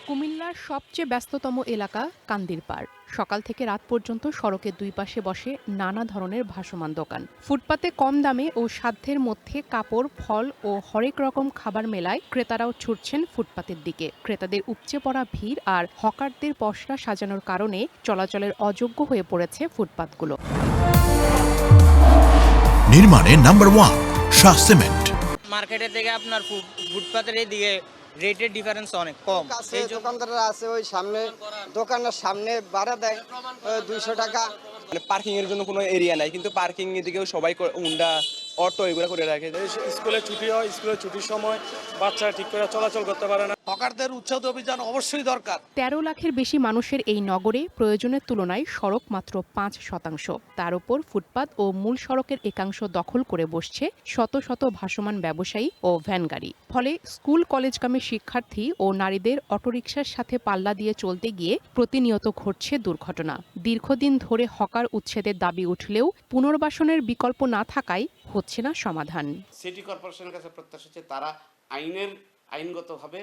কুমিল্লার সবচেয়ে ব্যস্ততম এলাকা কান্দিরপাড়। সকাল থেকে রাত পর্যন্ত সড়কের দুই পাশে বসে নানা ধরনের ভাসমান দোকান। ফুটপাতে কম দামে ও সাধ্যের মধ্যে কাপড়, ফল ও হরেক রকম খাবার মেলায় ক্রেতারাও ছুটছেন ফুটপাতের দিকে। ক্রেতাদের উপচে পড়া ভিড় আর হকারদের পসরা সাজানোর কারণে চলাচলের অযোগ্য হয়ে পড়েছে ফুটপাতগুলো। নির্মাণে নাম্বার 1 শাহ সিমেন্ট। মার্কেটের থেকে আপনার ফুটপাতের এই দিকে রেটের ডিফারেন্স অনেক কম। এই দোকানদাররা আছে ওই সামনে দোকানের সামনে ভাড়া দেয় 200 টাকা। মানে পার্কিং এর জন্য কোনো এরিয়া নাই, কিন্তু পার্কিং এর দিকেও সবাই হুন্ডা অটো এগুলো করে রাখে। স্কুলে ছুটি হয়, স্কুলের ছুটির সময় বাচ্চারা ঠিক করে চলাচল করতে পারে না। হকারদের উচ্ছেদ অভিযান অবশ্যই দরকার। ১৩ লাখের বেশি মানুষের এই নগরে প্রয়োজনের তুলনায় সড়ক মাত্র ৫%। তার উপর ফুটপাত ও মূল সড়কের একাংশ দখল করে বসছে শত শত ভাসমান ব্যবসায়ী ও ভ্যান গাড়ি। ফলে স্কুল কলেজগামী শিক্ষার্থী ও নারীদের অটোরিকশার সাথে পাল্লা দিয়ে চলতে গিয়ে প্রতিনিয়ত ঘটছে দুর্ঘটনা। দীর্ঘদিন ধরে হকার উচ্ছেদের দাবি উঠলেও পুনর্বাসনের বিকল্প না থাকায় হচ্ছে না সমাধান। সিটি কর্পোরেশনের কাছে প্রত্যাশা হচ্ছে তারা আইনগতভাবে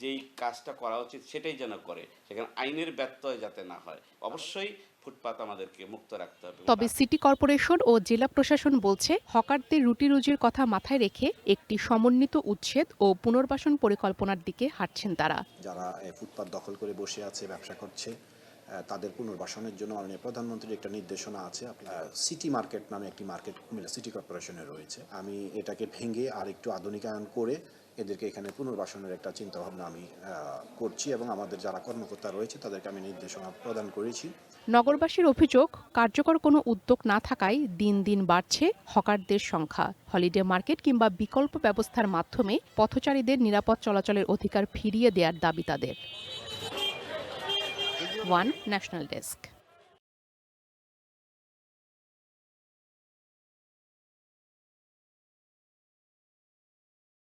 যেই কাজটা করা উচিত সেটাই যেন করে, সেখানে আইনের ব্যত্যয় যাতে না হয়। অবশ্যই ফুটপাত আমাদেরকে মুক্ত রাখতে হবে। তবে সিটি কর্পোরেশন ও জেলা প্রশাসন বলছে, হকারদের রুটি রুজির কথা মাথায় রেখে একটি সমন্বিত উচ্ছেদ ও পুনর্বাসন পরিকল্পনার দিকে হাঁটছেন তারা। যারা ফুটপাত দখল করে বসে আছে, ব্যবসা করছে, তাদের পুনর্বাসনের জন্য মাননীয় প্রধানমন্ত্রীর একটা নির্দেশনা আছে। সিটি মার্কেট নামে একটি মার্কেট কুমিল্লা সিটি কর্পোরেশনে রয়েছে। আমি এটাকে ভেঙে আর একটু আধুনিকায়ন করে এদেরকে এখানে পুনর্বাসনের একটা চিন্তাভাবনা আমি করছি এবং আমাদের যারা কর্মকর্তা রয়েছে তাদেরকে আমি নির্দেশনা প্রদান করেছি। নগরবাসীর অভিযোগ, কার্যকর কোনো উদ্যোগ না থাকায় দিন দিন বাড়ছে হকারদের সংখ্যা। হলিডে মার্কেট কিংবা বিকল্প ব্যবস্থার মাধ্যমে পথচারীদের নিরাপদ চলাচলের অধিকার ফিরিয়ে দেওয়ার দাবি তাদের। One national desk.